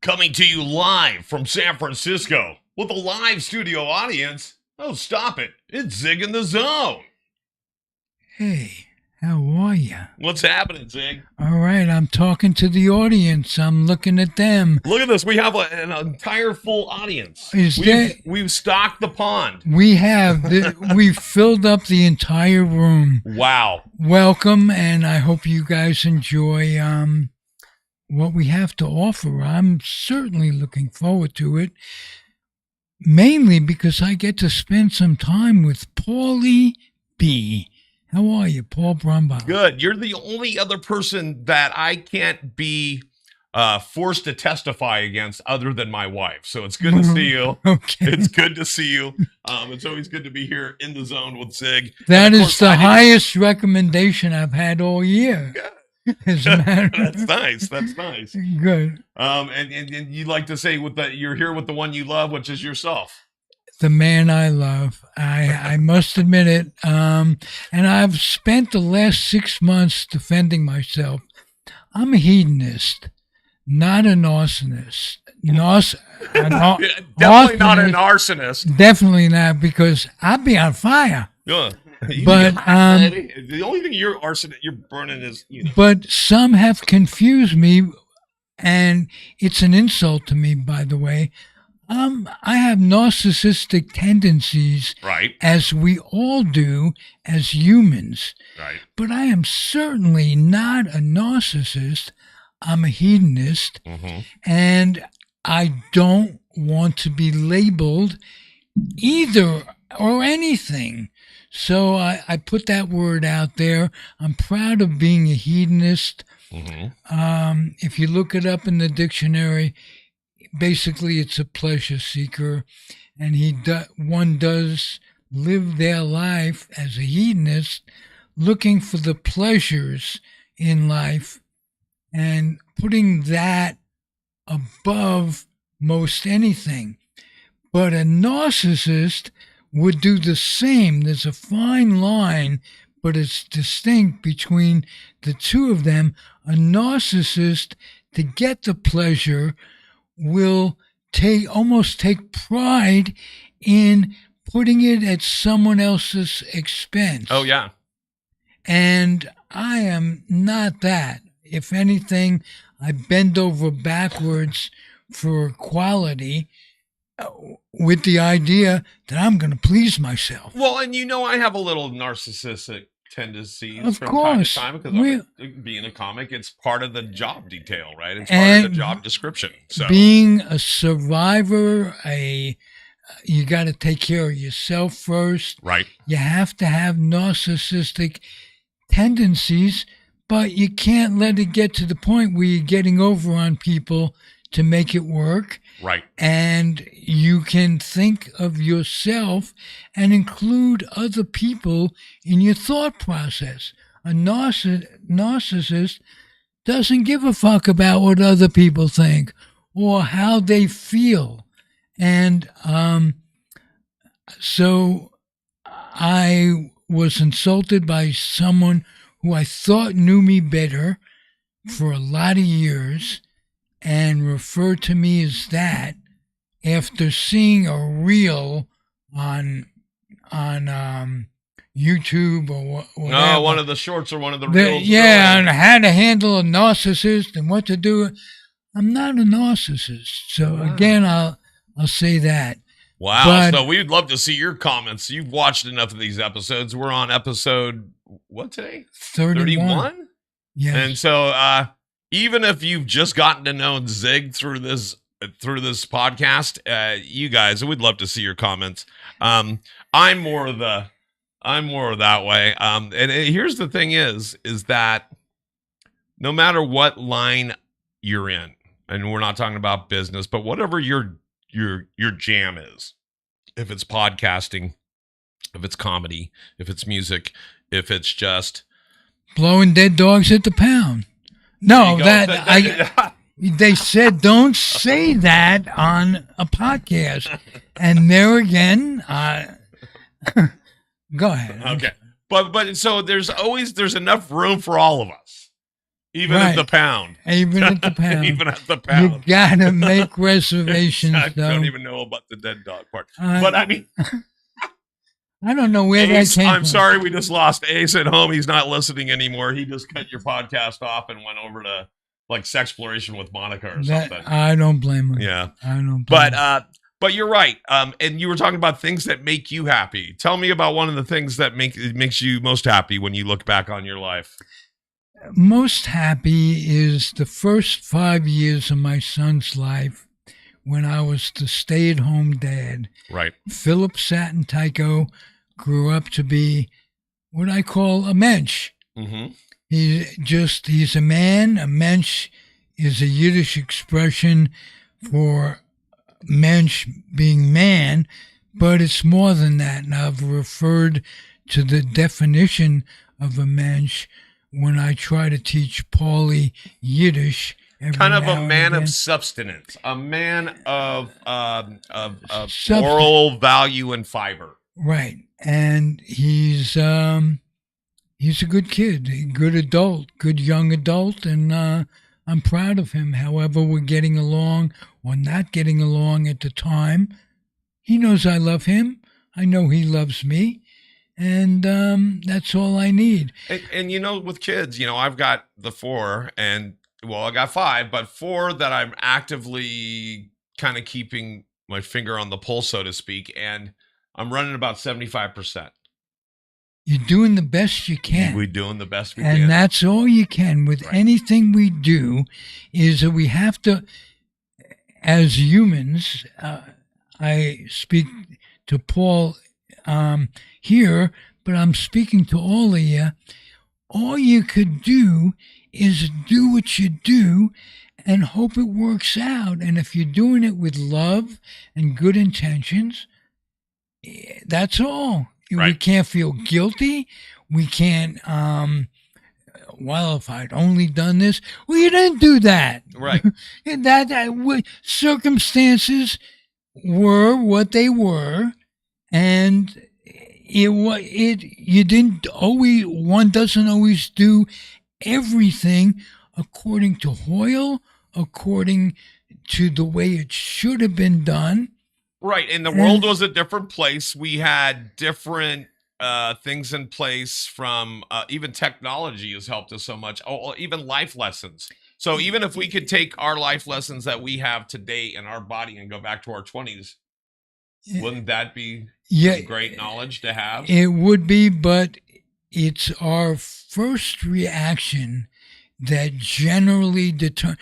Coming to you live from San Francisco with a live studio audience. Oh, stop it. It's Zig In The Zone. Hey, how are you? What's happening, Zig? All right, I'm talking to the audience. I'm looking at them. Look at this. We have an entire full audience. We've stocked the pond. We have. We've filled up the entire room. Wow. Welcome, and I hope you guys enjoy what we have to offer. I'm certainly looking forward to it, mainly because I get to spend some time with Pauly B. How are you, Paul Brumbaugh? Good. You're the only other person that I can't be forced to testify against other than my wife. So it's good to see you. Okay. It's good to see you. It's always good to be here in the zone with Zig. That is the highest recommendation I've had all year. Yeah. As a matter That's nice. That's nice. Good. And you like to say you're here with the one you love, which is yourself. The man I love. I must admit it. And I've spent the last 6 months defending myself. I'm a hedonist, not a narcissist. Definitely not a narcissist. Definitely not, because I'd be on fire. Yeah. But the only thing you're burning is. But some have confused me, and it's an insult to me, by the way. I have narcissistic tendencies, right, as we all do as humans. Right. But I am certainly not a narcissist. I'm a hedonist, and I don't want to be labeled either or anything. So I put that word out there. I'm proud of being a hedonist. If you look it up in the dictionary, basically it's a pleasure seeker, and one does live their life as a hedonist, looking for the pleasures in life and putting that above most anything. But a narcissist would do the same. There's a fine line, but it's distinct between the two of them. A narcissist, to get the pleasure, will almost take pride in putting it at someone else's expense. Oh, yeah. And I am not that. If anything, I bend over backwards for equality, with the idea that I'm going to please myself. Well, and I have a little narcissistic tendencies of from course. time to time, because being a comic, it's part of the job detail, right? It's part of the job description. So being a survivor, you got to take care of yourself first. Right. You have to have narcissistic tendencies, but you can't let it get to the point where you're getting over on people to make it work. Right. And you can think of yourself and include other people in your thought process. A narcissist doesn't give a fuck about what other people think or how they feel. And so I was insulted by someone who I thought knew me better for a lot of years, and referred to me as that after seeing a reel on YouTube or whatever. No, one of the shorts or one of the reels. Yeah, on how to handle a narcissist and what to do. I'm not a narcissist. So again, I'll say that. Wow. So we'd love to see your comments. You've watched enough of these episodes. We're on episode, what today? 31? Yes. And so, even if you've just gotten to know Zig through this podcast, you guys, we'd love to see your comments. I'm more of that way. And here's the thing is that no matter what line you're in, and we're not talking about business, but whatever your jam is, if it's podcasting, if it's comedy, if it's music, if it's just blowing dead dogs at the pound. No, they said don't say that on a podcast. And there again, go ahead. Okay. But so there's enough room for all of us. Even at the pound. Even at the pound. Even at the pound. You gotta make reservations, I though. don't even know about the dead dog part. But I mean, I don't know where Ace, that came I'm from. sorry we just lost Ace at home. He's not listening anymore. He just cut your podcast off and went over to like Sexploration with Monica or something. I don't blame him. Yeah. I don't blame him. But you're right. And you were talking about things that make you happy. Tell me about one of the things that makes you most happy when you look back on your life. Most happy is the first 5 years of my son's life when I was the stay-at-home dad. Right. Philip Satin Tycho grew up to be what I call a mensch. Mm-hmm. He's a man. A mensch is a Yiddish expression for mensch being man, but it's more than that. And I've referred to the definition of a mensch when I try to teach Pauly Yiddish. Kind of a man of substance, a man of moral value and fiber. Right. And he's a good kid, a good adult, good young adult, and I'm proud of him. However we're getting along or not getting along at the time, he knows I love him. I know he loves me. And that's all I need. And with kids, I've got the 4 and, I got 5, but 4 that I'm actively kind of keeping my finger on the pulse, so to speak. And I'm running about 75%. You're doing the best you can. We're doing the best we can. And that's all you can with anything we do is that we have to, as humans, I speak to Paul here, but I'm speaking to all of you. All you could do is do what you do and hope it works out. And if you're doing it with love and good intentions, that's all. Right. We can't feel guilty. We can't, if I'd only done this. Well, you didn't do that. Right. Circumstances were what they were. And one doesn't always do everything according to Hoyle, according to the way it should have been done. Right. And the world was a different place. We had different things in place from even technology has helped us so much. Oh, even life lessons. So even if we could take our life lessons that we have today in our body and go back to our 20s, wouldn't that be great knowledge to have? It would be, but it's our first reaction that generally determines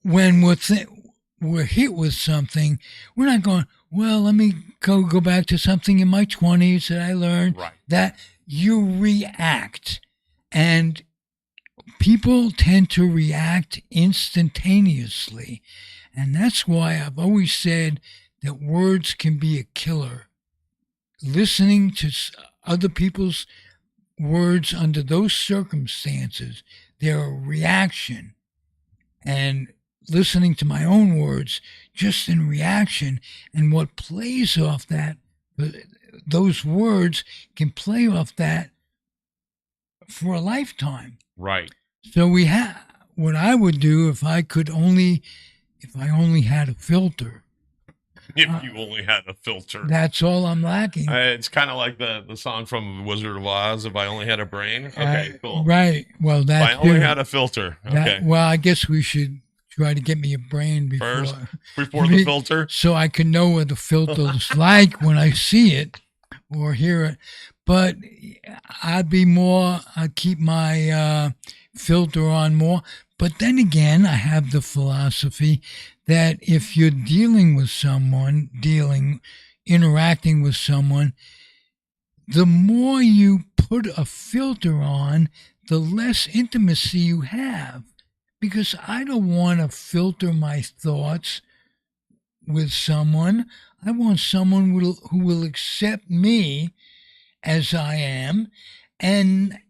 when we're hit with something. We're not going, let me go back to something in my 20s that I learned. Right. That you react. And people tend to react instantaneously. And that's why I've always said that words can be a killer. Listening to other people's words under those circumstances, they're a reaction. And listening to my own words just in reaction, and what plays off that, those words can play off that for a lifetime. Right. So what I would do if I only had a filter. If you only had a filter. That's all I'm lacking. It's kind of like the song from Wizard of Oz, If I Only Had a Brain. Okay, cool. Right. Well, that's If I only had a filter. Okay. I guess we should try to get me a brain before the filter. So I can know what the filter's like when I see it or hear it. But I'd keep my filter on more. But then again, I have the philosophy that if you're interacting with someone, the more you put a filter on, the less intimacy you have. Because I don't want to filter my thoughts with someone. I want someone who will accept me as I am and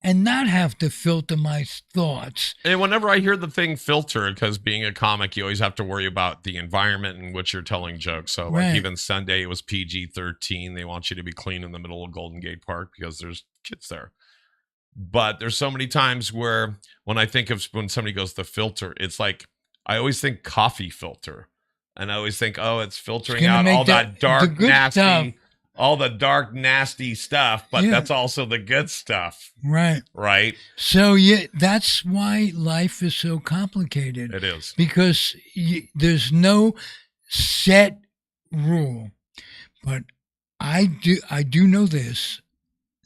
not have to filter my thoughts. And whenever I hear the thing filter, because being a comic, you always have to worry about the environment in which you're telling jokes. So like even Sunday, it was PG-13. They want you to be clean in the middle of Golden Gate Park because there's kids there. But there's so many times where when I think of when somebody goes the filter, it's like I always think coffee filter. And I always think, oh, it's filtering gonna out make all that the dark, good stuff. nasty, all the dark, nasty stuff, but Yeah. that's also the good stuff. Right. Right? So yeah, that's why life is so complicated. It is. Because there's no set rule. But I do know this.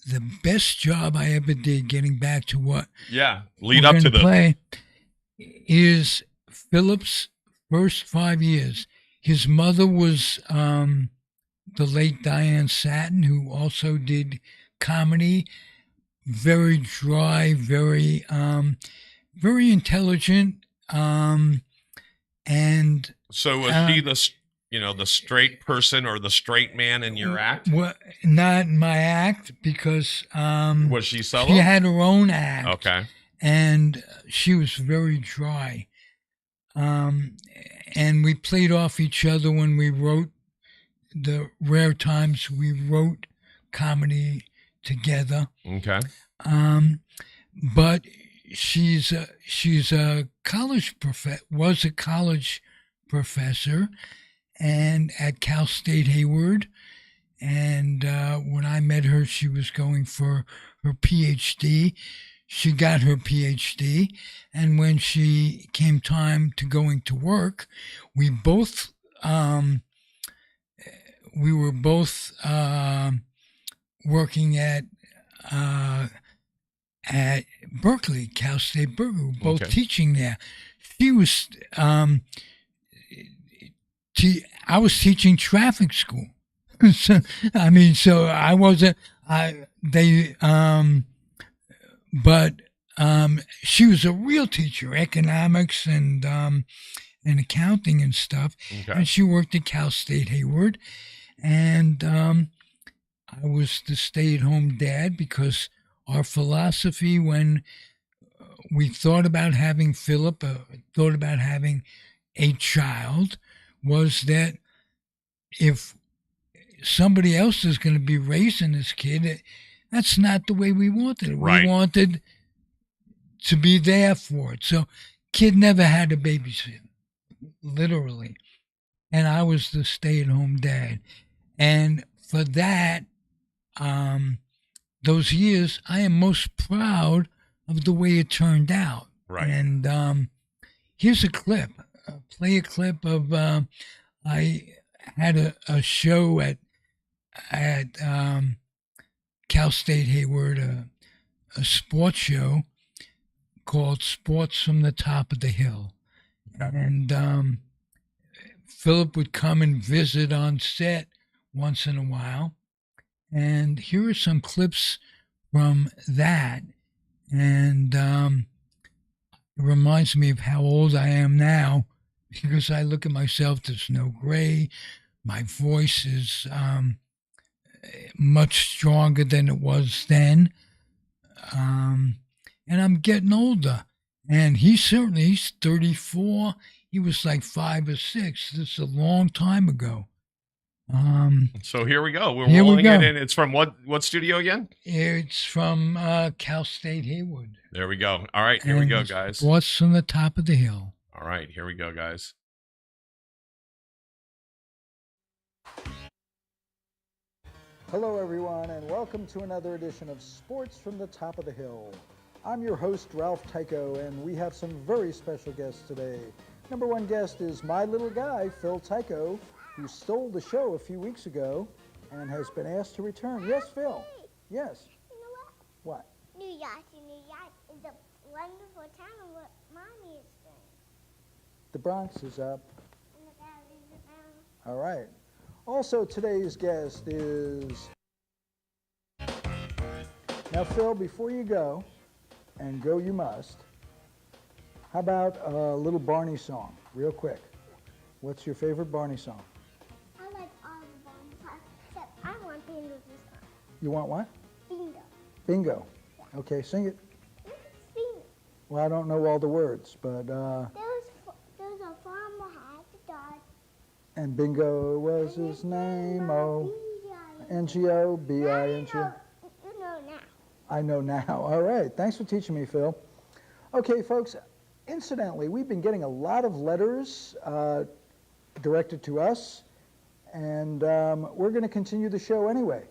The best job I ever did, getting back to what lead up to the play, is Philip's first 5 years. His mother was the late Diane Satin, who also did comedy. Very dry, very intelligent, and so was she the straight person or the straight man in your act? Well, not in my act, because was she solo? She had her own act. Okay. And she was very dry. And we played off each other when we wrote, the rare times we wrote comedy together. Okay. But she's a college was a college professor, and at Cal State Hayward. And when I met her, she was going for her PhD. She got her PhD, and when she came time to going to work, we both were both working at Berkeley, Cal State Berkeley. We were both teaching there. She was I was teaching traffic school. So I wasn't. But she was a real teacher, economics and accounting and stuff. Okay. And she worked at Cal State Hayward, and I was the stay-at-home dad, because our philosophy when we thought about having Philip, thought about having a child, was that if somebody else is going to be raising this kid, that's not the way we wanted it. Right. We wanted to be there for it. So kid never had a babysit, literally. And I was the stay-at-home dad. And for that, those years, I am most proud of the way it turned out. Right. And here's a clip. Play a clip of I had a show at Cal State Hayward, a sports show called Sports from the Top of the Hill. And Philip would come and visit on set once in a while. And here are some clips from that. And it reminds me of how old I am now, because I look at myself, there's no gray. My voice is much stronger than it was then. And I'm getting older. And he's 34. He was like 5 or 6. This is a long time ago. So here we go. We're here rolling we go. it in. It's from what studio again? It's from Cal State Hayward. There we go. All right, here we go, guys. Sports from the Top of the Hill. All right, here we go, guys. Hello, everyone, and welcome to another edition of Sports from the Top of the Hill. I'm your host, Ralph Tycho, and we have some very special guests today. Number one guest is my little guy, Phil Tycho, who stole the show a few weeks ago and has been asked to return. Yes, Phil? Yes. You know what? What? New York is a wonderful town where Mommy is staying. The Bronx is up. And the valley is down. All right. Also, today's guest is... Now, Phil, before you go, and go you must, how about a little Barney song, real quick? What's your favorite Barney song? I like all the Barney songs, except I want Bingo this time. You want what? Bingo. Bingo. Okay, sing it. You can sing it. Well, I don't know all the words, but, There's a farmer had a dog. and Bingo was his name, oh, N-G-O, B-I-N-G-O. You know now. I know now. All right. Thanks for teaching me, Phil. Okay, folks. Incidentally, we've been getting a lot of letters directed to us, and we're going to continue the show anyway.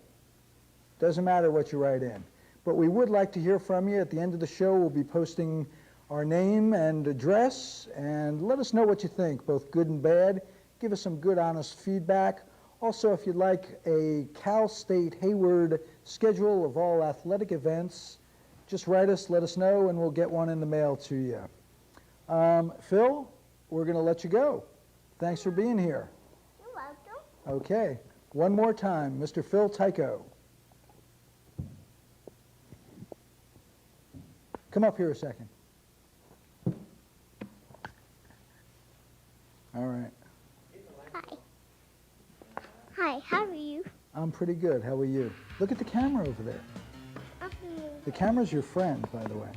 Doesn't matter what you write in. But we would like to hear from you. At the end of the show, we'll be posting our name and address, and let us know what you think, both good and bad. Give us some good, honest feedback. Also, if you'd like a Cal State Hayward schedule of all athletic events, just write us, let us know, and we'll get one in the mail to you. Phil, we're going to let you go. Thanks for being here. You're welcome. Okay. One more time, Mr. Phil Tycho. Come up here a second. All right. Hi. Hi, how are you? I'm pretty good. How are you? Look at the camera over there. The camera's your friend, by the way.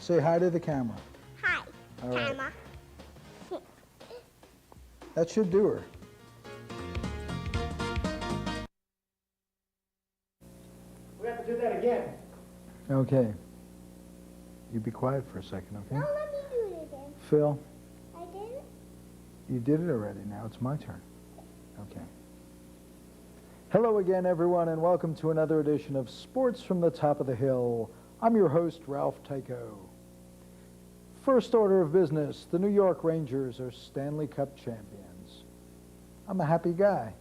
Say hi to the camera. Hi, All right. Camera. That should do her. We have to do that again. Okay. You be quiet for a second, No, okay? let me do it again. Phil, I did it. you did it already. Now it's my turn. Okay. Hello again, everyone, and welcome to another edition of Sports from the Top of the Hill. I'm your host, Ralph Tycho. First order of business, the New York Rangers are Stanley Cup champions. I'm a happy guy.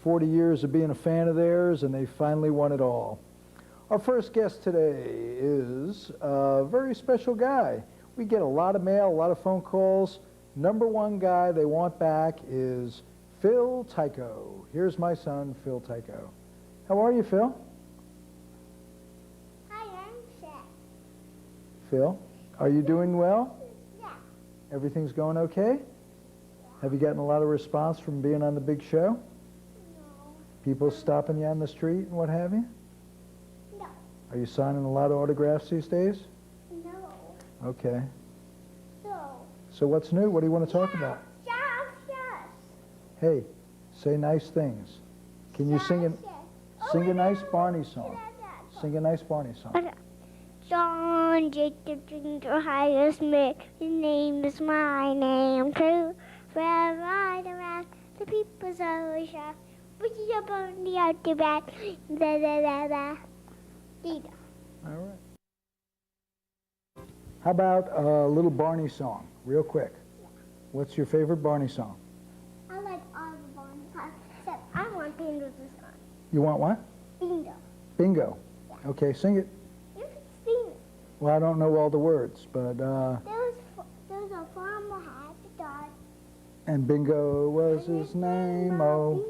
40 years of being a fan of theirs, and they finally won it all. Our first guest today is a very special guy. We get a lot of mail, a lot of phone calls. Number one guy they want back is Phil Tycho. Here's my son, Phil Tycho. How are you, Phil? Hi, I'm Shaq. Phil, are you doing well? Yeah. Everything's going okay? Have you gotten a lot of response from being on the big show? No. People stopping you on the street and what have you? No. Are you signing a lot of autographs these days? No. Okay. So. So what's new? What do you want to talk about? Yes. Hey, say nice things. Can you sing a nice Barney song? Sing a nice Barney song. John Jacob Ginger Hire Smith, his name is my name too. Wherever I around, the people's always shout, "Put your body out the back." Da da da da. Dida. All right. How about a little Barney song, real quick? What's your favorite Barney song? I like all the Barney songs, except I want Bingo this time. You want what? Bingo. Bingo. Okay, sing it. You can sing it. Well, I don't know all the words, but There was a farmer had a dog. and Bingo was his name. Oh,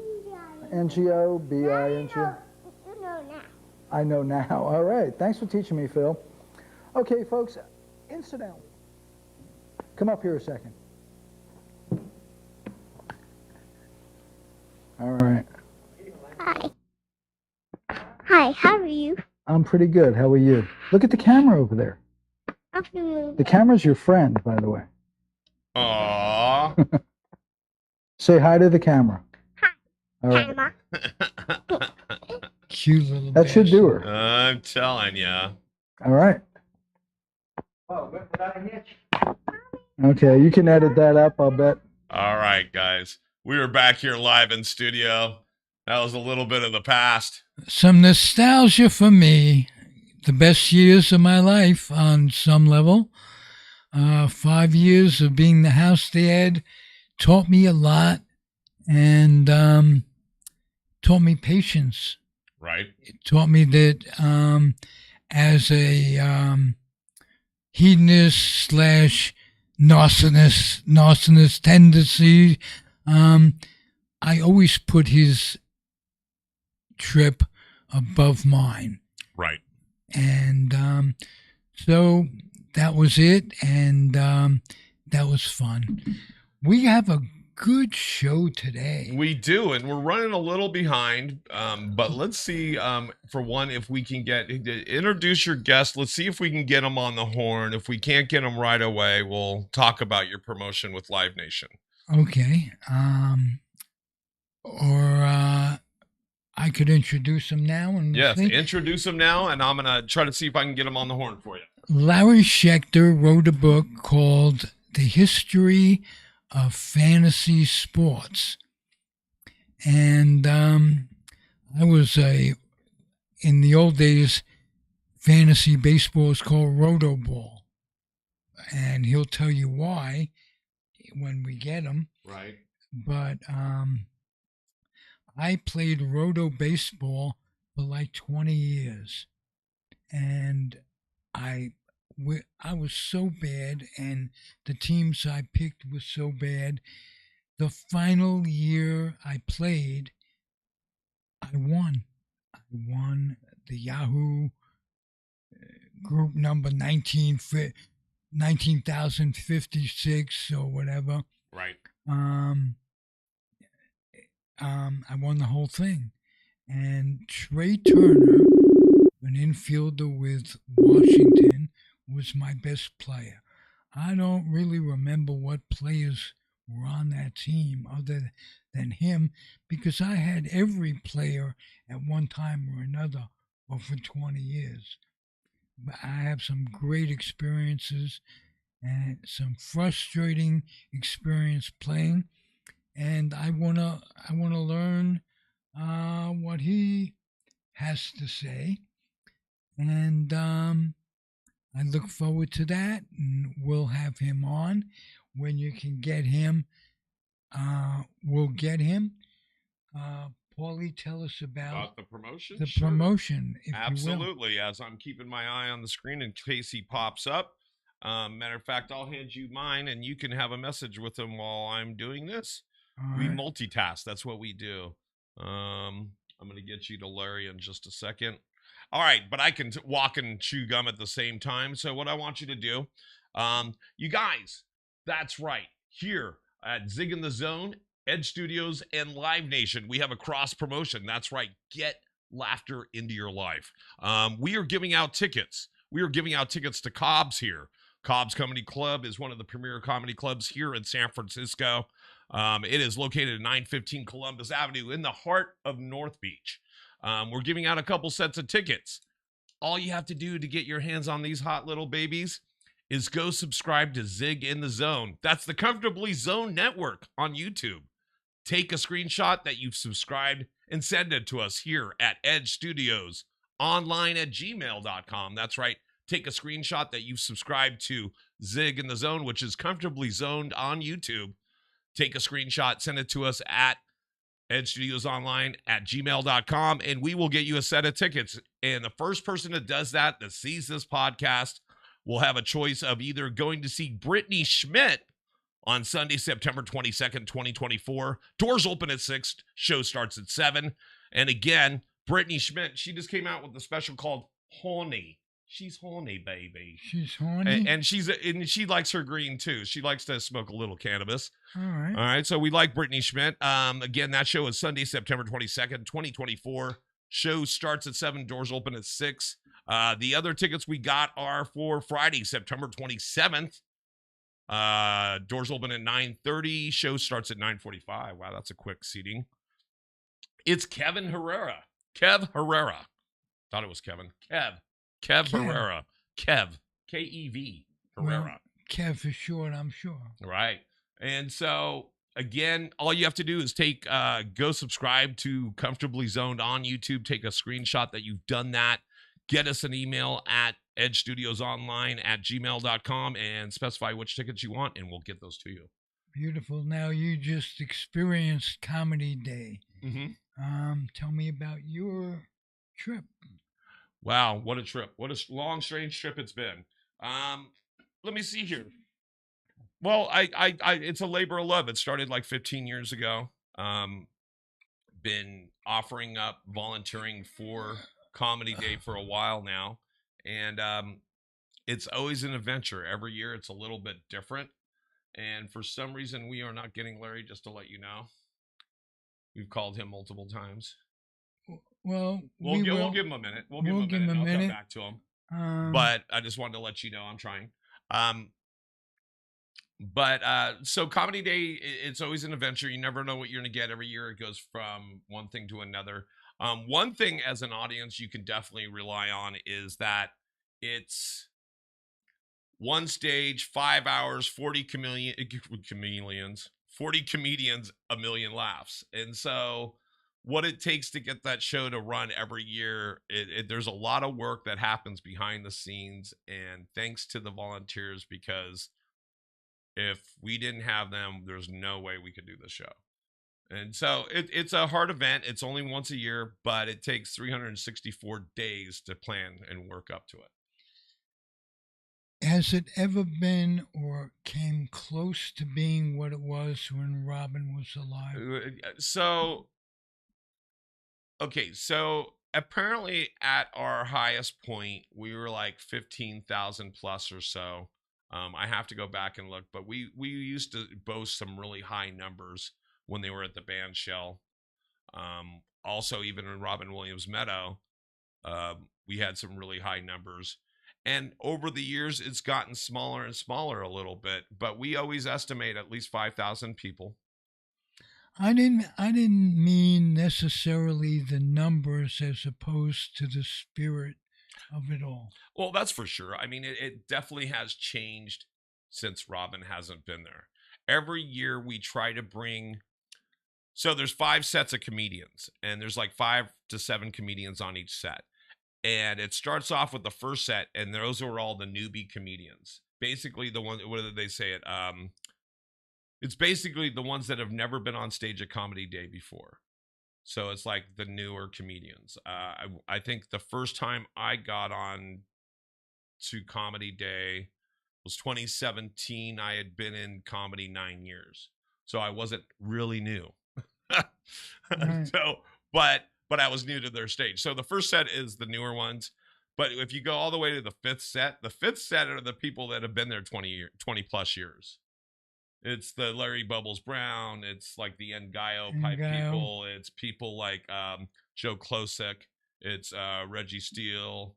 N-G-O, B-I-N-G-O. You know now. I know now. All right. Thanks for teaching me, Phil. Okay, folks, incidentally, come up here a second. All right. Hi. Hi, how are you? I'm pretty good. How are you? Look at the camera over there. I'm from The camera's your friend, by the way. Aww. Say hi to the camera. Hi. All right. Camera. Cute little That should do bastard. her. I'm telling ya. All right. Oh, without a hitch. Okay, you can edit that up, I'll bet. All right, guys. We are back here live in studio. That was a little bit of the past. Some nostalgia for me. The best years of my life on some level. 5 years of being the house dad taught me a lot and taught me patience. Right? It taught me that as a hedonist slash narcissist tendency, I always put his trip above mine. Right. And so that was it, and that was fun. We have a good show today. We do, and we're running a little behind. But let's see, for one, if we can introduce your guest. Let's see if we can get him on the horn. If we can't get him right away, we'll talk about your promotion with Live Nation. Okay. I could introduce him now. And we'll Yes, see. introduce him now, and I'm going to try to see if I can get him on the horn for you. Larry Schechter wrote a book called The History of Fantasy Sports. And I was in the old days, fantasy baseball is called roto ball. And he'll tell you why when we get him. Right. But I played roto baseball for like 20 years. And I was so bad, and the teams I picked were so bad. The final year I played, I won. I won the Yahoo group number 19,056 or whatever. Right. I won the whole thing. And Trey Turner, an infielder with Washington, was my best player. I don't really remember what players were on that team other than him, because I had every player at one time or another over 20 years. But I have some great experiences and some frustrating experience playing, and I wanna learn what he has to say, and I look forward to that, and we'll have him on when you can get him. We'll get him. Pauly, tell us about the promotion? the Sure. promotion, if you will. Absolutely. As I'm keeping my eye on the screen in case he pops up. Matter of fact, I'll hand you mine, and you can have a message with him while I'm doing this. All We right. multitask. That's what we do. I'm going to get you to Larry in just a second. All right, but I can walk and chew gum at the same time. So what I want you to do, you guys, that's right. Here at Zig in the Zone, Edge Studios, and Live Nation, we have a cross promotion. That's right. Get laughter into your life. We are giving out tickets. We are giving out tickets to Cobb's here. Cobb's Comedy Club is one of the premier comedy clubs here in San Francisco. It is located at 915 Columbus Avenue in the heart of North Beach. We're giving out a couple sets of tickets. All you have to do to get your hands on these hot little babies is go subscribe to Zig in the Zone. That's the Comfortably Zone Network on YouTube. Take a screenshot that you've subscribed and send it to us here at Edge Studios online at gmail.com. That's right. Take a screenshot that you've subscribed to Zig in the Zone, which is Comfortably Zoned on YouTube. Take a screenshot, send it to us at edgestudiosonline at gmail.com, and we will get you a set of tickets. And the first person that does that sees this podcast, will have a choice of either going to see Brittany Schmidt on Sunday, September 22nd, 2024. Doors open at 6, show starts at 7. And again, Brittany Schmidt, she just came out with a special called Horny. She's horny, baby. She's horny. And she likes her green too. She likes to smoke a little cannabis. All right. All right. So we like Brittany Schmidt. Again, that show is Sunday, September 22nd, 2024. Show starts at 7. Doors open at 6. The other tickets we got are for Friday, September 27th. Doors open at 9:30. Show starts at 9:45. Wow, that's a quick seating. It's Kevin Herrera. Kev Herrera. Thought it was Kevin. Kev Herrera. Kev. K-E-V. Herrera. Well, Kev for short, I'm sure. Right. And so, again, all you have to do is go subscribe to Comfortably Zoned on YouTube. Take a screenshot that you've done that. Get us an email at edgestudiosonline@gmail.com and specify which tickets you want, and we'll get those to you. Beautiful. Now, you just experienced Comedy Day. Mm-hmm. Tell me about your trip. Wow, what a trip. What a long, strange trip it's been. Let me see here. Well, I it's a labor of love. It started like 15 years ago. Been offering up volunteering for Comedy Day for a while now. And it's always an adventure. Every year it's a little bit different. And for some reason, we are not getting Larry, just to let you know. We've called him multiple times. Well, We'll give him a minute. We'll give him a minute. I'll come back to him. But I just wanted to let you know I'm trying. So Comedy Day, it's always an adventure. You never know what you're going to get. Every year it goes from one thing to another. One thing as an audience you can definitely rely on is that it's one stage, 5 hours, 40 chameleons, 40 comedians, a million laughs. And so what it takes to get that show to run every year, there's a lot of work that happens behind the scenes. And thanks to the volunteers, because if we didn't have them, there's no way we could do the show. And so it's a hard event. It's only once a year, but it takes 364 days to plan and work up to it. Has it ever been or came close to being what it was when Robin was alive? So apparently at our highest point, we were like 15,000 plus or so. I have to go back and look, but we used to boast some really high numbers when they were at the band shell. Also, even in Robin Williams Meadow, we had some really high numbers. And over the years, it's gotten smaller and smaller a little bit, but we always estimate at least 5,000 people. I didn't mean necessarily the numbers as opposed to the spirit of it all. Well, that's for sure. I mean, it definitely has changed since Robin hasn't been there. Every year we try to bring, so there's 5 sets of comedians, and there's like 5 to 7 comedians on each set. And it starts off with the first set, and those are all the newbie comedians. Basically, the one, what did they say it? It's basically the ones that have never been on stage at Comedy Day before. So it's like the newer comedians. I think the first time I got on to Comedy Day was 2017. I had been in comedy 9 years, so I wasn't really new. Right. So, but I was new to their stage. So the first set is the newer ones. But if you go all the way to the fifth set are the people that have been there 20 plus years. It's the Larry Bubbles Brown. It's like the Ngaio type people. It's people like Joe Klosek. It's Reggie Steele.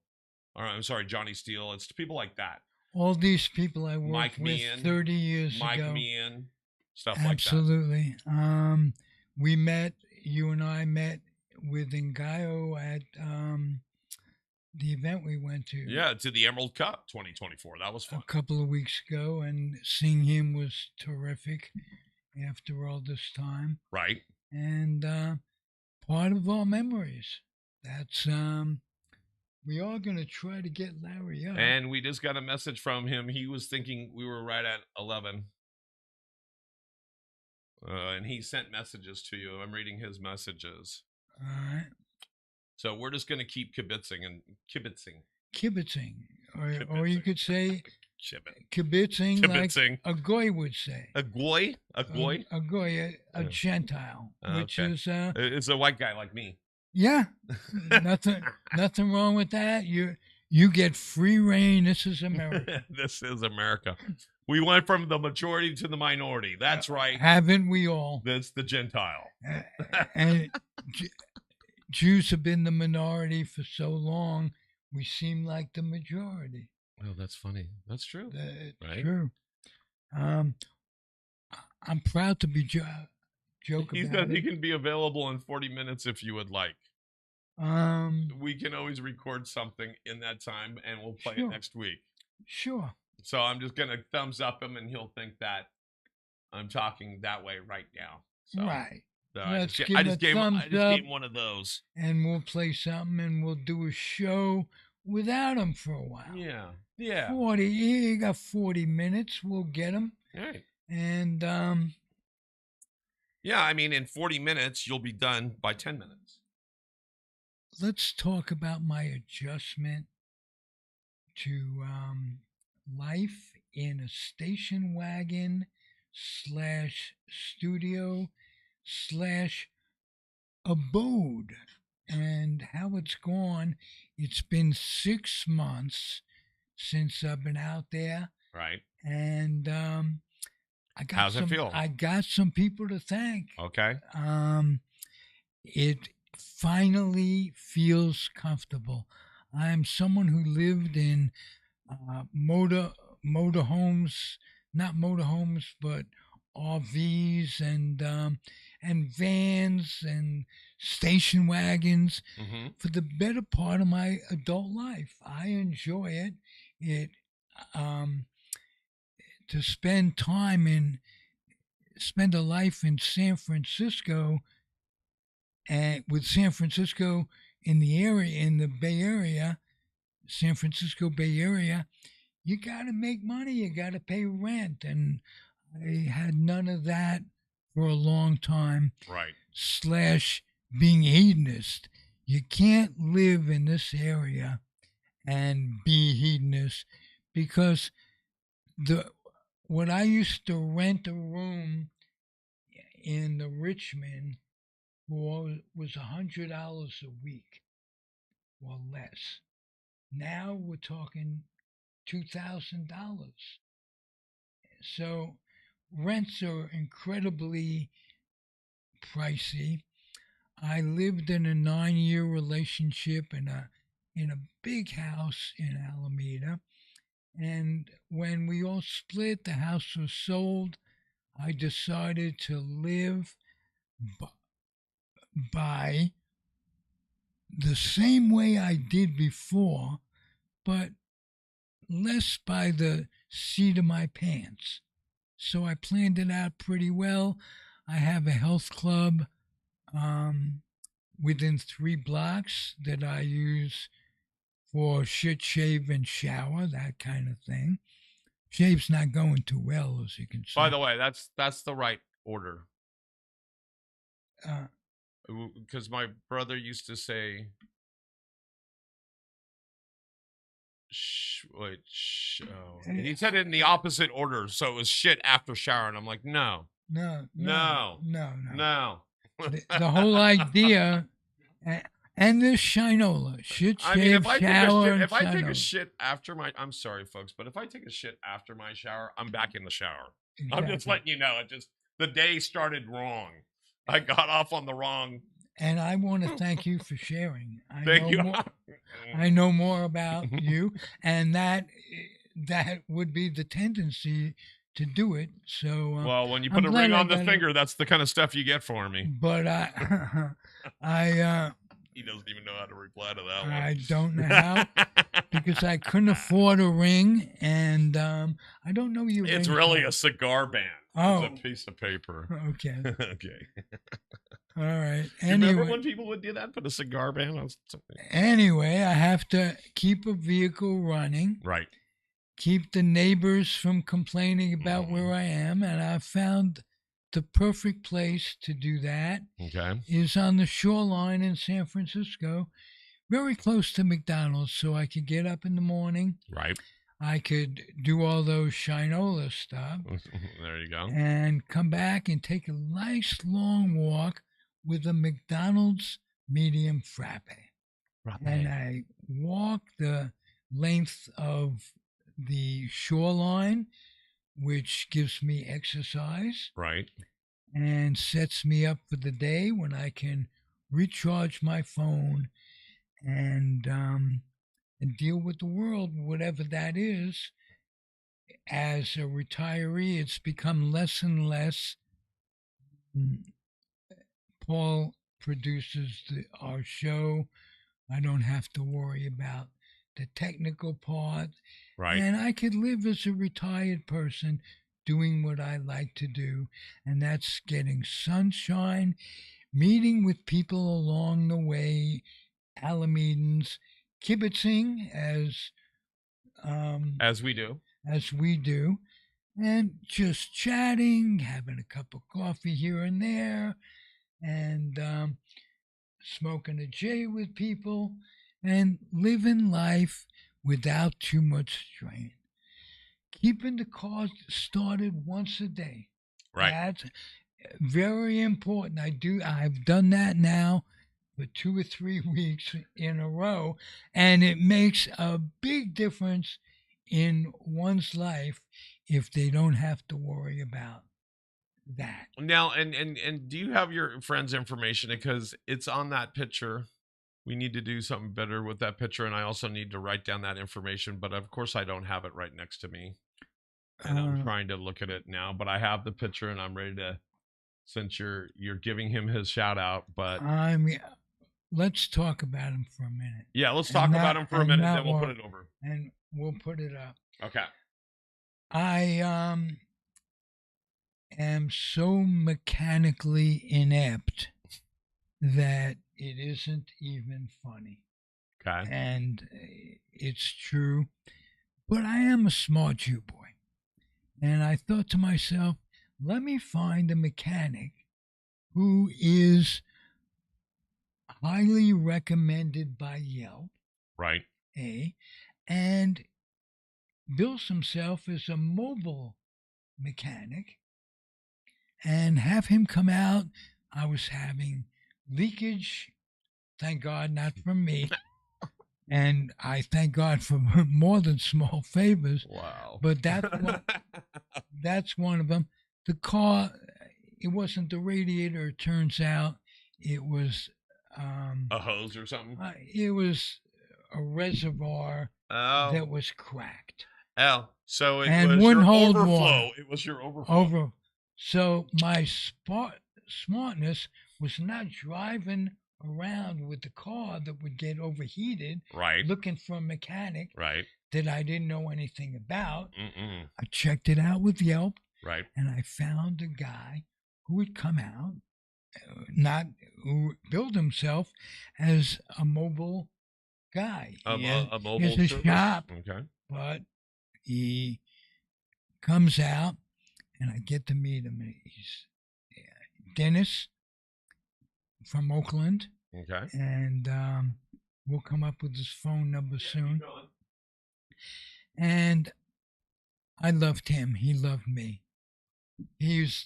Or I'm sorry, Johnny Steele. It's people like that. All these people I worked Mike with Meehan, 30 years Mike ago. Meehan, stuff Absolutely. We met, you and I met with Ngaio at the event we went to. Yeah, to the Emerald Cup 2024. That was fun. A couple of weeks ago, and seeing him was terrific after all this time. Right. And part of our memories. That's we are going to try to get Larry up. And we just got a message from him. He was thinking we were right at 11. And he sent messages to you. I'm reading his messages. All right. So we're just going to keep kibitzing. Or you could say kibitzing like a goy would say. A goy? A goy? A goy, a Gentile, which is... it's a white guy like me. Yeah. nothing wrong with that. You get free reign. This is America. This is America. We went from the majority to the minority. That's right. Haven't we all? That's the Gentile. And Jews have been the minority for so long, we seem like the majority. Oh, that's funny. That's true. Right? True. I'm proud to be joke he about said it. he can be available in 40 minutes if you would like. We can always record something in that time, and we'll play it next week. Sure. So I'm just going to thumbs up him, and he'll think that I'm talking that way right now. So, right. So I just just gave thumbs him one of those. And we'll play something, and we'll do a show without him for a while. Yeah. Yeah. 40. You got 40 minutes. We'll get him. All right. And yeah, I mean, in 40 minutes, you'll be done by 10 minutes. Let's talk about my adjustment to life in a station wagon / studio / abode and how it's gone. It's been 6 months since I've been out there. Right. And how's it feel? I got some people to thank. Okay. It finally feels comfortable. I'm someone who lived in motorhomes, not motorhomes, but RVs and vans and station wagons for the better part of my adult life. I enjoy it. It to spend a life in San Francisco, and with San Francisco in the area, in the Bay Area, San Francisco Bay Area, you got to make money. You got to pay rent, and I had none of that for a long time. Right. / being hedonist. You can't live in this area and be hedonist, because when I used to rent a room in the Richmond was $100 a week or less. Now we're talking $2,000. So rents are incredibly pricey. I lived in a 9-year relationship in a big house in Alameda, and when we all split, the house was sold. I decided to live by the same way I did before, but less by the seat of my pants. So I planned it out pretty well. I have a health club within 3 blocks that I use for shit, shave, and shower, that kind of thing. Shave's not going too well, as you can see. By the way, that's the right order. Because my brother used to say, and he said it in the opposite order, so it was shit after shower, and I'm like, no. The whole idea, and this shinola, shit, shave, shower. If I take a shit after my, I'm sorry, folks, but if I take a shit after my shower, I'm back in the shower. Exactly. I'm just letting you know. The day started wrong. I got off on the wrong. And I want to thank you for sharing. Thank you. I know more about you, and that would be the tendency to do it. So well, when you put a ring on the finger, that's the kind of stuff you get for me. But he doesn't even know how to reply to that one. I don't know how, because I couldn't afford a ring, and I don't know your ring. It's really a cigar band. Oh, it's a piece of paper. Okay. Okay. All right. Remember when people would do that? Put a cigar band on something? Anyway, I have to keep a vehicle running. Right. Keep the neighbors from complaining about where I am. And I found the perfect place to do that. Okay. Is on the shoreline in San Francisco, very close to McDonald's, so I could get up in the morning. Right. I could do all those shinola stuff. There you go. And come back and take a nice long walk with a McDonald's medium frappe. And I walk the length of the shoreline, which gives me exercise. Right. And sets me up for the day when I can recharge my phone and deal with the world, whatever that is. As a retiree, it's become less and less. Paul produces our show. I don't have to worry about the technical part. Right. And I could live as a retired person doing what I like to do, and that's getting sunshine, meeting with people along the way, Alamedans, kibitzing as we do, and just chatting, having a cup of coffee here and there, and smoking a J with people, and living life without too much strain. Keeping the car started once a day. Right. That's very important. I've done that now for 2 or 3 weeks in a row, and it makes a big difference in one's life if they don't have to worry about that. Now, and do you have your friend's information? Because it's on that picture. We need to do something better with that picture, and I also need to write down that information, but of course I don't have it right next to me. and I'm trying to look at it now, but I have the picture and I'm ready to, since you're giving him his shout out, but let's talk about him for a minute. Yeah, let's talk about him for a minute, then we'll put it over. And we'll put it up. Okay. I am so mechanically inept that it isn't even funny. Okay. And it's true. But I am a smart Jew boy. And I thought to myself, let me find a mechanic who is highly recommended by Yelp. Right. And bills himself as a mobile mechanic and have him come out. I was having leakage, thank God, not from me. And I thank God for more than small favors. Wow. But that's one of them. The car, it wasn't the radiator, it turns out. It was a hose or something? It was a reservoir that was cracked. Oh, so it and was wouldn't your hold overflow. water. It was your overflow. So my smartness was not driving around with the car that would get overheated, right? Looking for a mechanic, right? That I didn't know anything about. Mm-mm. I checked it out with Yelp, right? And I found a guy who would come out, who billed himself as a mobile guy. A mobile he has a service? shop, okay. But he comes out, and I get to meet him. He's Dennis from Oakland. Okay. And we'll come up with his phone number soon. And I loved him. He loved me. He's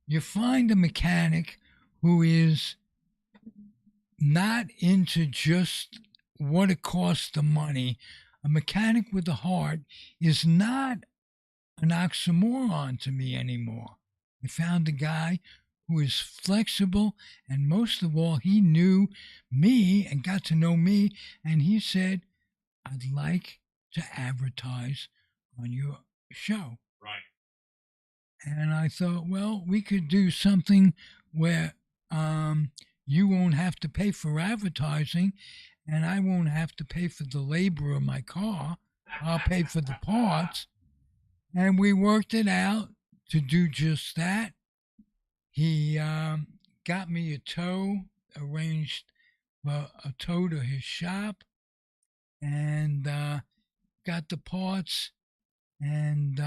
you find a mechanic who is not into just what it costs the money. A mechanic with a heart is not an oxymoron to me anymore. I found a guy who is flexible, and most of all, he knew me and got to know me, and he said, I'd like to advertise on your show. Right. And I thought, well, we could do something where you won't have to pay for advertising, and I won't have to pay for the labor of my car. I'll pay for the parts. And we worked it out to do just that. He got me a tow, arranged a tow to his shop, and got the parts, and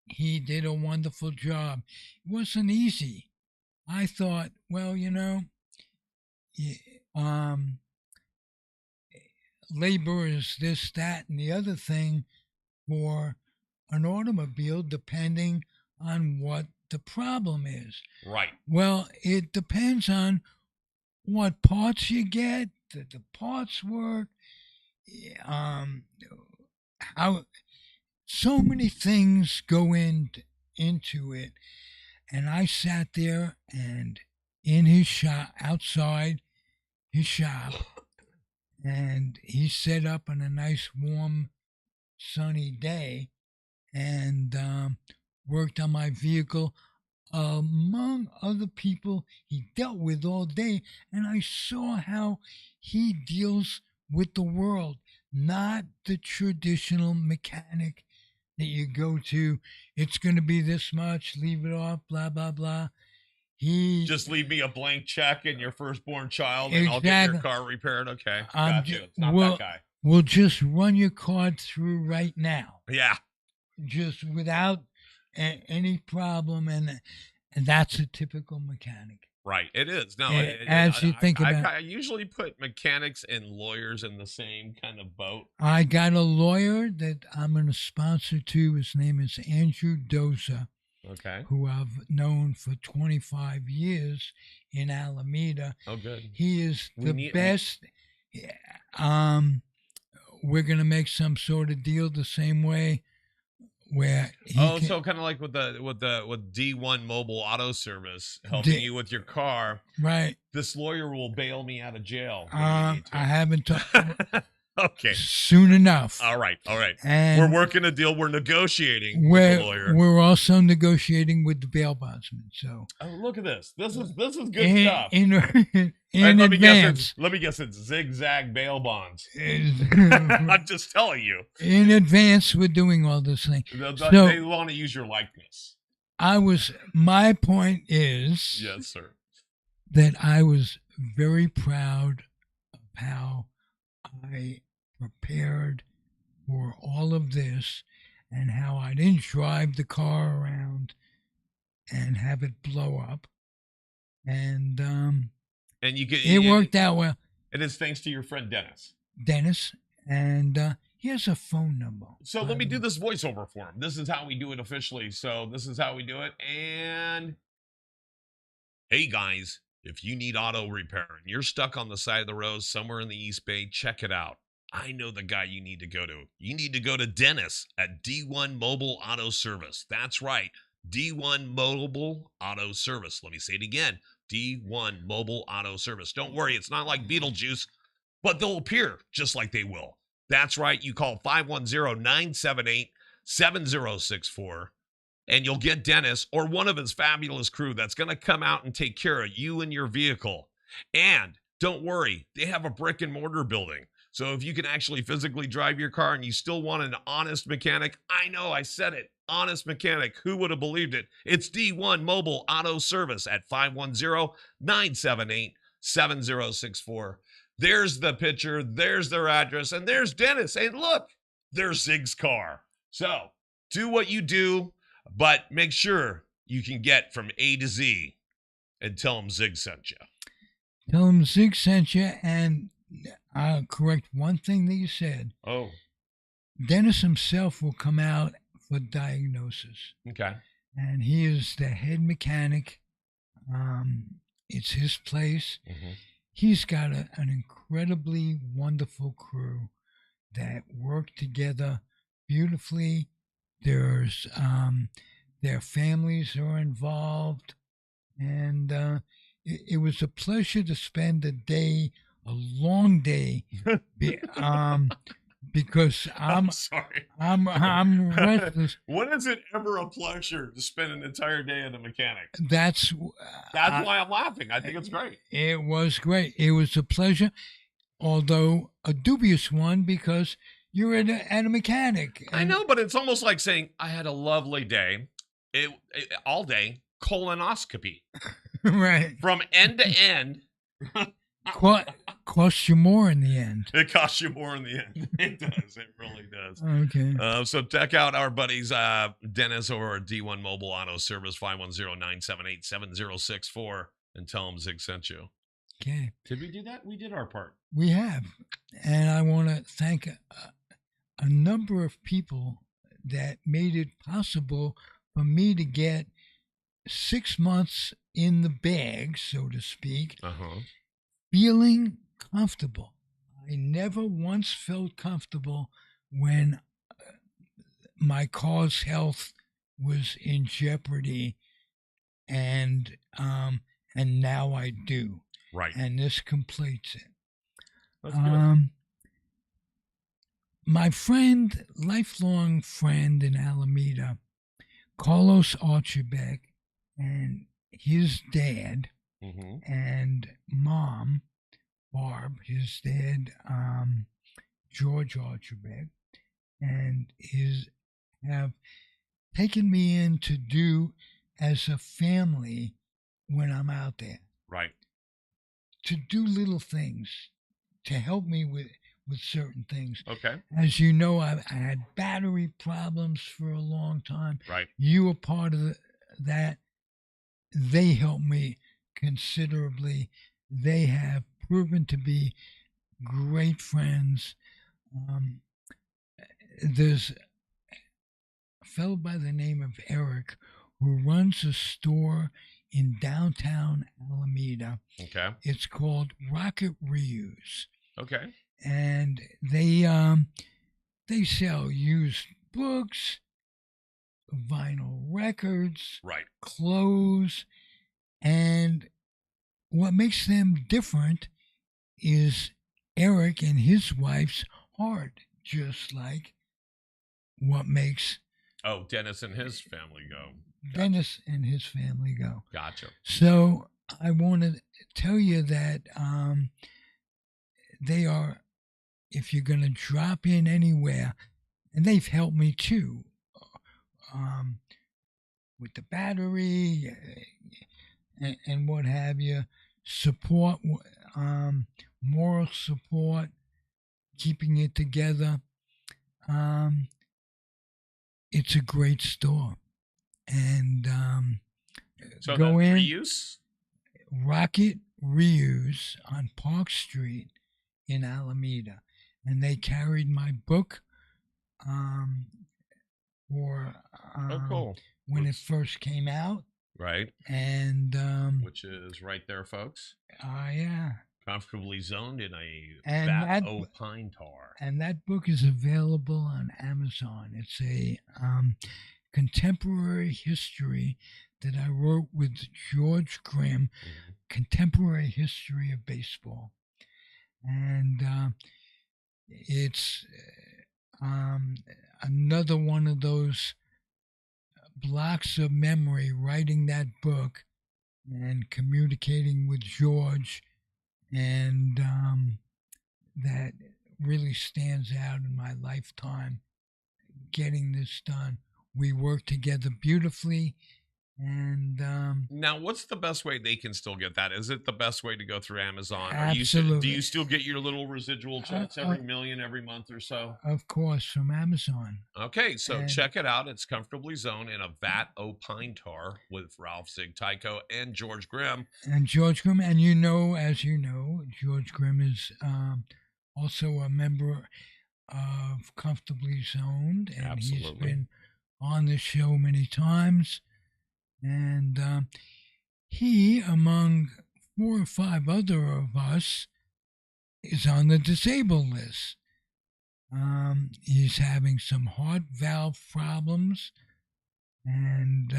he did a wonderful job. It wasn't easy. I thought, well, labor is this, that, and the other thing for an automobile, depending on what the problem is. Right. Well, it depends on what parts you get, that the parts work, how so many things go into it. And I sat there and in his shop, outside his shop, and he set up on a nice warm sunny day and worked on my vehicle among other people he dealt with all day. And I saw how he deals with the world, not the traditional mechanic that you go to. It's going to be this much, leave it off, blah, blah, blah. He just leave me a blank check and your firstborn child, and I'll get your car repaired. Okay, gotcha. It's not that guy. We'll just run your card through right now. Yeah, just without any problem, and that's a typical mechanic. Right, it is. No, I usually put mechanics and lawyers in the same kind of boat. I got a lawyer that I'm going to sponsor to. His name is Andrew Doza. Okay. Who I've known for 25 years in Alameda. Oh, good. He is the best. We're going to make some sort of deal the same way where so kind of like with D1 Mobile Auto Service helping you with your car. Right. This lawyer will bail me out of jail. I haven't talked. Okay. soon enough. All right. And We're working a deal. We're negotiating with the lawyer. we're also negotiating with the bail bondsman. So Oh, look at this. This is good stuff. in And advance. let me guess it's zigzag bail bonds. in I'm just telling you. advance, we're doing all this thing. They want to use your likeness. My point is Yes, sir. that I was very proud of how I prepared for all of this and how I didn't drive the car around and have it blow up. And it worked out well. It is thanks to your friend Dennis, and he has a phone number. So let me do this voiceover for him. This is how we do it officially. So this is how we do it. And hey guys, if you need auto repair and you're stuck on the side of the road somewhere in the East Bay, check it out. I know the guy you need to go to. You need to go to Dennis at D1 Mobile Auto Service. That's right, D1 Mobile Auto Service. Let me say it again, D1 Mobile Auto Service. Don't worry, it's not like Beetlejuice, but they'll appear just like they will. That's right, you call 510-978-7064, and you'll get Dennis or one of his fabulous crew that's going to come out and take care of you and your vehicle. And don't worry, they have a brick and mortar building. So if you can actually physically drive your car and you still want an honest mechanic, I know, I said it, honest mechanic. Who would have believed it? It's D1 Mobile Auto Service at 510-978-7064. There's the picture, there's their address, and there's Dennis. And look, there's Zig's car. So do what you do, but make sure you can get from A to Z and tell them Zig sent you. Tell them Zig sent you, and I'll correct one thing that you said. Oh. Dennis himself will come out for diagnosis. Okay. And he is the head mechanic. It's his place. Mm-hmm. He's got an incredibly wonderful crew that work together beautifully. There's their families are involved, and it was a pleasure to spend a long day, because I'm sorry. I'm restless. When is it ever a pleasure to spend an entire day at a mechanic? That's why I'm laughing. I think it's great. It was great. It was a pleasure, although a dubious one because you're at a mechanic. I know, but it's almost like saying I had a lovely day, all day colonoscopy, right, from end to end. Costs you more in the end. It costs you more in the end. It does. It really does. Okay. So check out our buddies Dennis over at D1 Mobile Auto Service, 510-978-7064, and tell them Zig sent you. Okay. Did we do that? We did our part. We have. And I want to thank a number of people that made it possible for me to get 6 months in the bag, so to speak, feeling comfortable. I never once felt comfortable when my car's health was in jeopardy, and now I do. Right. And this completes it. That's good. My friend, lifelong friend in Alameda, Carlos Archibek, and his dad and mom, Barb, his dad, George Archibek, and have taken me in to do as a family when I'm out there. Right. To do little things, to help me with certain things. Okay. As you know, I had battery problems for a long time. Right. You were part of that. They helped me considerably. They have proven to be great friends. There's a fellow by the name of Eric who runs a store in downtown Alameda. Okay. It's called Rocket Reuse. Okay. And they sell used books, vinyl records, right, clothes, and what makes them different is Eric and his wife's art, just like what makes Oh, Dennis and his family go. Dennis and his family go. Gotcha. So I want to tell you that they are, if you're going to drop in anywhere, and they've helped me too, with the battery and what have you, support, moral support, keeping it together. It's a great store. And So go that in, reuse? Rocket Reuse on Park Street in Alameda. And they carried my book for Cool. when it first came out. Right. And which is right there, folks. yeah. Comfortably zoned in a And vat pine tar. And that book is available on Amazon. It's a contemporary history that I wrote with George Grimm, Contemporary History of Baseball. And it's another one of those blocks of memory, writing that book and communicating with George, and that really stands out in my lifetime, getting this done. We work together beautifully. And now, what's the best way they can still get that? Is it the best way to go through Amazon? Absolutely. Do you still get your little residual checks every million every month or so? Of course, from Amazon. Okay, so check it out. It's Comfortably Zoned in a Vat o' Pine Tar with Ralph Zig Tycho and George Grimm. And George Grimm, and as you know, George Grimm is also a member of Comfortably Zoned, and Absolutely. He's been on the show many times. And he, among 4 or 5 other of us, is on the disabled list. He's having some heart valve problems and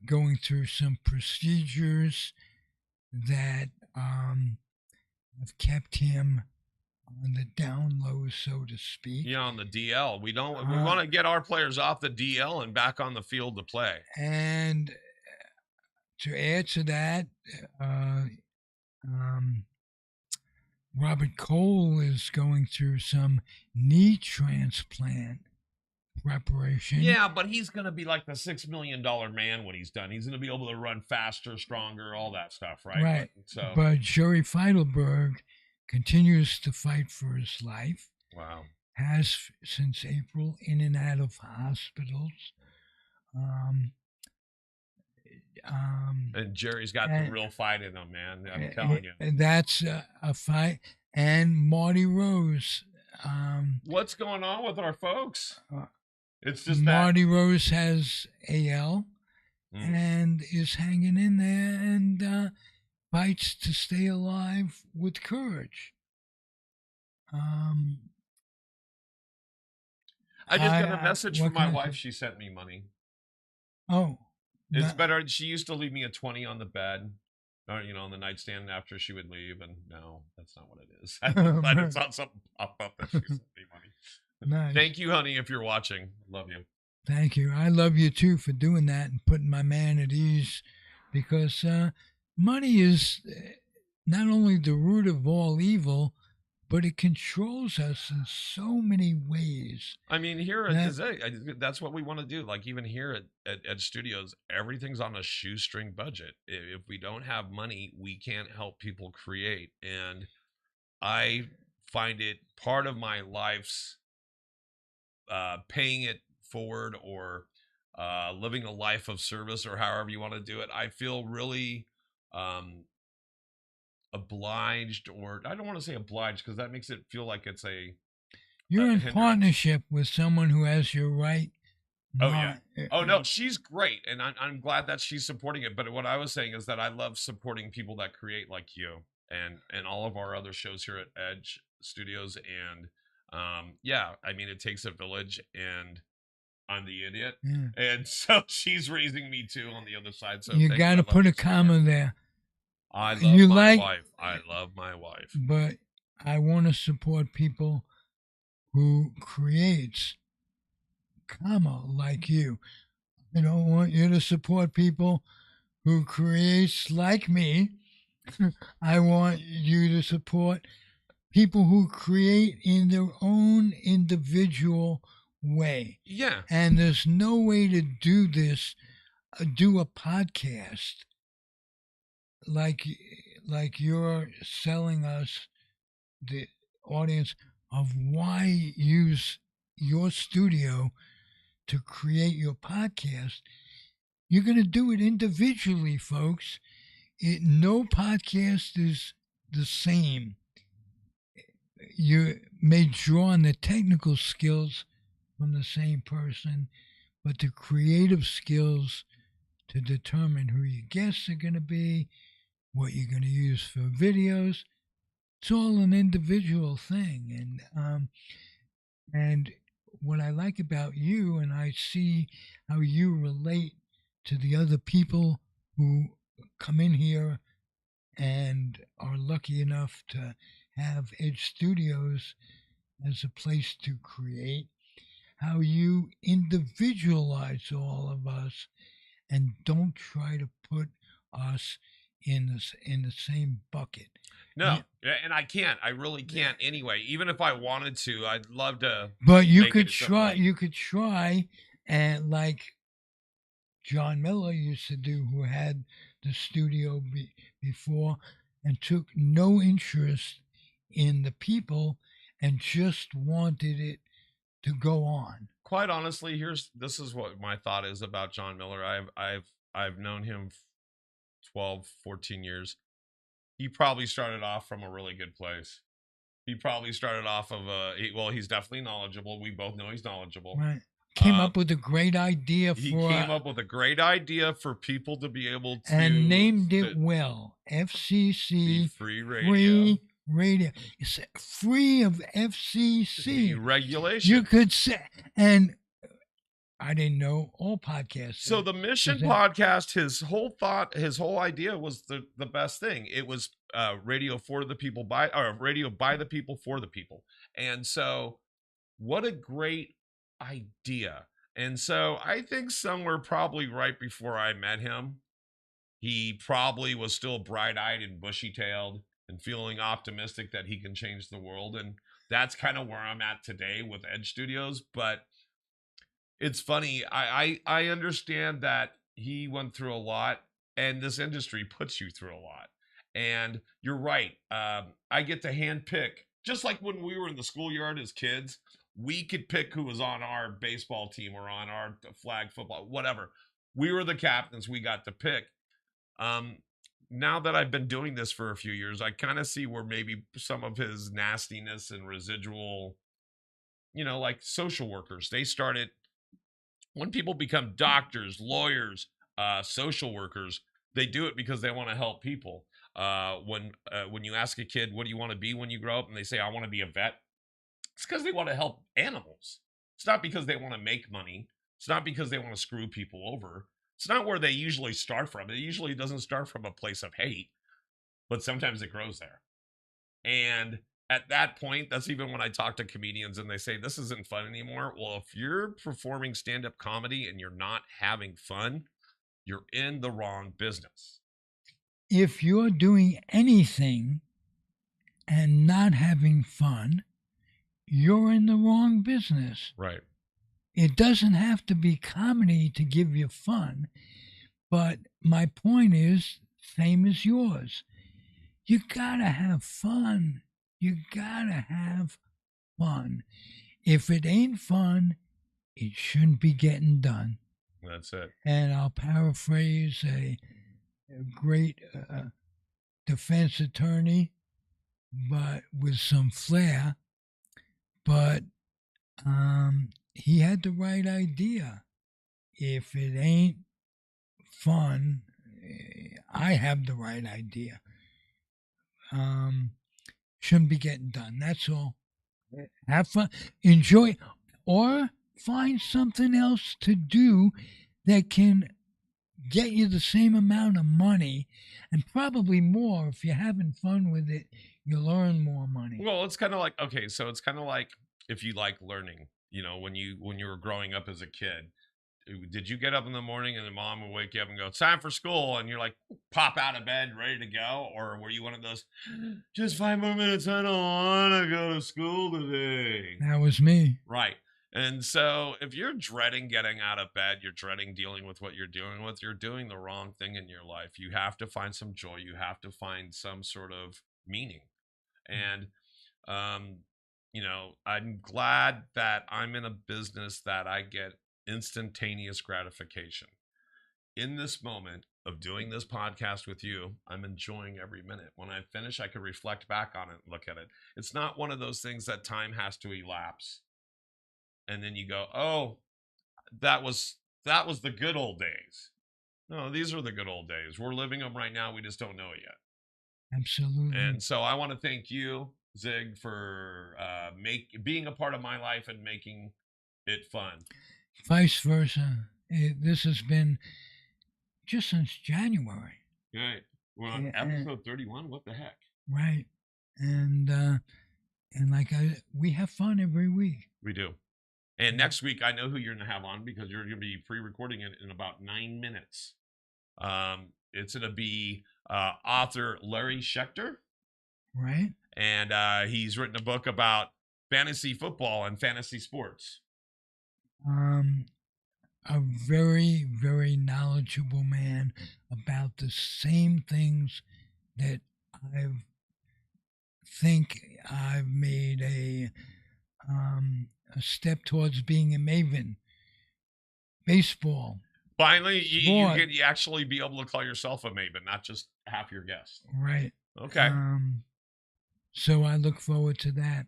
going through some procedures that have kept him on the down low, so to speak. Yeah, on the DL. We want to get our players off the DL and back on the field to play. And to add to that, Robert Cole is going through some knee transplant preparation. Yeah, but he's going to be like the $6 million man when he's done. He's going to be able to run faster, stronger, all that stuff, right? Right. So, but Jerry Feidelberg continues to fight for his life. Wow. Has since April, in and out of hospitals. And Jerry's got the real fight in him, man. I'm telling you. That's a fight. And Marty Rose. What's going on with our folks? It's just Marty Rose has AL and is hanging in there and fights to stay alive with courage. I just got a message from my wife. She sent me money. Oh. It's better. She used to leave me a 20 on the bed, or, on the nightstand after she would leave. And no, that's not what it is. I just saw something pop up that she sent me money. Nice. Thank you, honey, if you're watching. Love you. Thank you. I love you, too, for doing that and putting my man at ease, because money is not only the root of all evil, but it controls us in so many ways. I mean, here at Zig, that's what we want to do. Like, even here at studios, everything's on a shoestring budget. If we don't have money, we can't help people create. And I find it part of my life's paying it forward, or living a life of service, or however you want to do it. I feel really obliged, or I don't want to say obliged because that makes it feel like it's you're in partnership with someone who has your right. Oh no, she's great, and I'm glad that she's supporting it. But what I was saying is that I love supporting people that create, like you and all of our other shows here at Edge Studios. And I mean, it takes a village, and I'm the idiot, and so she's raising me too on the other side. So you got to put a comma there. I love my wife. I love my wife. But I want to support people who creates, like you. I don't want you to support people who creates like me. I want you to support people who create in their own individual way. Yeah. And there's no way to do this, do a podcast like you're selling us, the audience, of why use your studio to create your podcast. You're going to do it individually, folks. No podcast is the same. You may draw on the technical skills from the same person, but the creative skills to determine who your guests are going to be, what you're going to use for videos, it's all an individual thing. And what I like about you, and I see how you relate to the other people who come in here and are lucky enough to have Edge Studios as a place to create, how you individualize all of us and don't try to put us in the same bucket. No, and I can't. I really can't anyway. Even if I wanted to, I'd love to. But you make could it try. simple. You could try, and like John Miller used to do, who had the studio before and took no interest in the people and just wanted it to go on. Quite honestly, this is what my thought is about John Miller. I've known him 12, 14 years. He probably started off from a really good place. He probably started off of he's definitely knowledgeable. We both know he's knowledgeable. Right. Came up with a great idea He came up with a great idea for people to be able to, and named it well, FCC free radio. It's free of FCC regulation. You could say, and I didn't know all podcasts. So the Mission podcast, his whole idea was the best thing. It was radio for the people radio by the people for the people. And so what a great idea. And so I think somewhere probably right before I met him, he probably was still bright-eyed and bushy-tailed and feeling optimistic that he can change the world. And that's kind of where I'm at today with Edge Studios. But it's funny. I understand that he went through a lot, and this industry puts you through a lot. And you're right. I get to handpick, just like when we were in the schoolyard as kids, we could pick who was on our baseball team or on our flag football, whatever. We were the captains. We got to pick. Now that I've been doing this for a few years, I kind of see where maybe some of his nastiness and residual, like social workers, they started, when people become doctors, lawyers, social workers, they do it because they want to help people. When you ask a kid, what do you want to be when you grow up? And they say, I want to be a vet. It's because they want to help animals. It's not because they want to make money. It's not because they want to screw people over. It's not where they usually start from. It usually doesn't start from a place of hate, but sometimes it grows there. And at that point, that's even when I talk to comedians and they say, this isn't fun anymore. Well, if you're performing stand-up comedy and you're not having fun, you're in the wrong business. If you're doing anything and not having fun, you're in the wrong business. Right. It doesn't have to be comedy to give you fun, but my point is, same as yours. You gotta have fun. You gotta have fun. If it ain't fun, it shouldn't be getting done. That's it. And I'll paraphrase a great defense attorney, but with some flair. But he had the right idea. If it ain't fun, I have the right idea. Shouldn't be getting done. That's all. Have fun, enjoy, or find something else to do that can get you the same amount of money, and probably more. If you're having fun with it, you'll earn more money. Well, it's kind of like, okay, so it's kind of like if you like learning, you know, when you were growing up as a kid, did you get up in the morning and the mom would wake you up and go, it's time for school, and you're like, pop out of bed ready to go? Or were you one of those, just 5 more minutes, I don't want to go to school today? That was me. Right. And so if you're dreading getting out of bed, you're dreading dealing with what you're dealing with, you're doing the wrong thing in your life. You have to find some joy. You have to find some sort of meaning. And, you know, I'm glad that I'm in a business that I get instantaneous gratification. In this moment of doing this podcast with you, I'm enjoying every minute. When I finish, I can reflect back on it and look at it. It's not one of those things that time has to elapse. And then you go, oh, that was the good old days. No, these are the good old days. We're living them right now. We just don't know it yet. Absolutely. And so I want to thank you, Zig, for being a part of my life and making it fun. Vice versa. This has been just since January. Right. We're on episode 31. What the heck? Right. And like we have fun every week. We do. And next week, I know who you're going to have on because you're going to be pre-recording it in about 9 minutes. It's going to be author Larry Schechter. Right. And he's written a book about fantasy football and fantasy sports. A very, very knowledgeable man about the same things that I think I've made a step towards being a maven. Baseball. Finally, you can actually be able to call yourself a maven, not just half your guest. Right. Okay. So I look forward to that.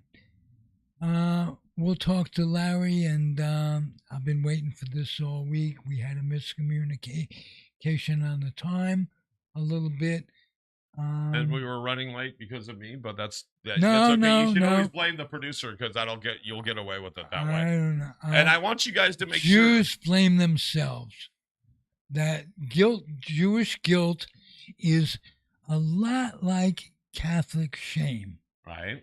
We'll talk to Larry, and I've been waiting for this all week. We had a miscommunication on the time a little bit. And we were running late because of me, but that's okay. No, You should always blame the producer because you'll get away with it that way. I don't know. And I want you guys to make sure. Jews blame themselves. That Jewish guilt is a lot like Catholic shame. Right.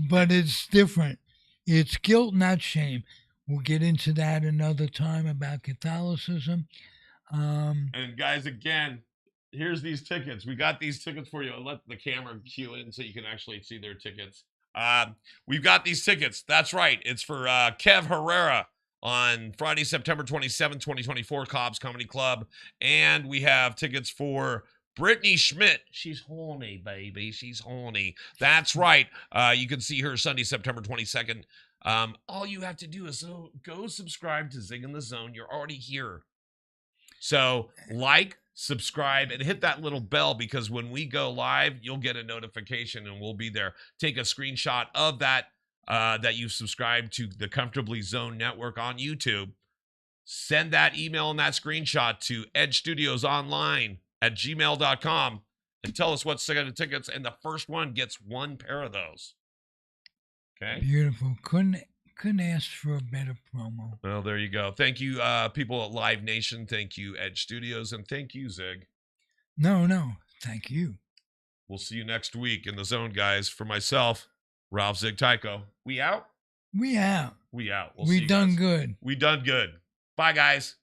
But it's different. It's guilt, not shame. We'll get into that another time about Catholicism. And guys, again, here's these tickets. We got these tickets for you. I'll let the camera cue in so you can actually see their tickets. We've got these tickets. That's right. It's for Kev Herrera on Friday, September 27th, 2024, Cobb's Comedy Club. And we have tickets for Brittany Schmidt. She's horny, baby. She's horny. That's right. You can see her Sunday, September 22nd. All you have to do is go subscribe to Zig in the Zone. You're already here. So like, subscribe, and hit that little bell because when we go live, you'll get a notification and we'll be there. Take a screenshot of that you've subscribed to the Comfortably Zone Network on YouTube. Send that email and that screenshot to edgestudiosonline@gmail.com and tell us what's the tickets, and the first one gets 1 pair of those. Okay? Beautiful. Couldn't ask for a better promo. Well, there you go. Thank you, people at Live Nation. Thank you, Edge Studios, and thank you, Zig. No. Thank you. We'll see you next week in the zone, guys. For myself, Ralph Zig Tycho. We out? We out. We out. We done good. We done good. Bye, guys.